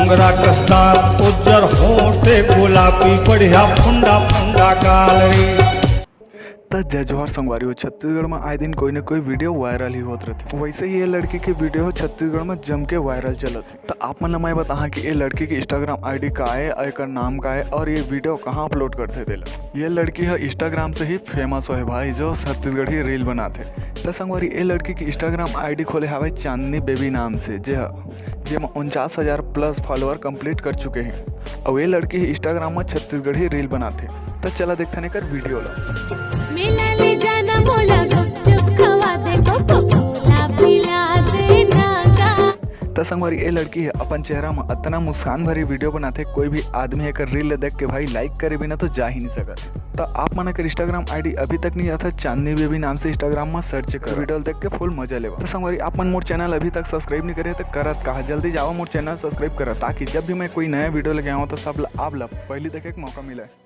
डोंगरा कसदार उज्जर होठे गुलाबी बढ़िया फुंडा फुंडा गाल रे। तो जय जोहर संगवारी हो। छत्तीसगढ़ में आए दिन कोई ना कोई वीडियो वायरल ही होत रहती। वैसे ही ये लड़की की वीडियो छत्तीसगढ़ में जम के वायरल चलत है। तो आप मन मैं बता कि ये लड़की की इंस्टाग्राम आईडी का है, एक नाम का है और ये वीडियो कहाँ अपलोड करते थे। ये लड़की है इंस्टाग्राम से ही फेमस हो है भाई, जो छत्तीसगढ़ी रील बनाते। तो संगवारी ये लड़की की इंस्टाग्राम आईडी खोले हवा चांदनी बेबी नाम से, जेमा 49,000 प्लस फॉलोअर कंप्लीट कर चुके हैं। और ये लड़की इंस्टाग्राम में छत्तीसगढ़ी रील बनाते। तो चला देखते नहीं कर वीडियो ला। मेला ले जाना मोला गुपचुप खवा दे कोका पिला देना का। तो संगवारी ये लड़की है अपन चेहरा में इतना मुस्कान भरी वीडियो बनाते, कोई भी आदमी एक रील देख के भाई लाइक करे बिना तो जा ही नहीं सकत। तो आप मन अगर इंस्टाग्राम आईडी अभी तक नहीं आता, चांदनी बेबी नाम से इंस्टाग्राम में सर्च कर वीडियो देख के फुल मजा लेवा। तो संगवारी आप मन मोर चैनल अभी तक सब्सक्राइब नहीं करे तो करत कहा, जल्दी जाओ मोर चैनल सब्सक्राइब करा, ताकि जब भी मैं कोई नया वीडियो लेके आऊँ तो सब आप पहले देखे एक मौका मिले।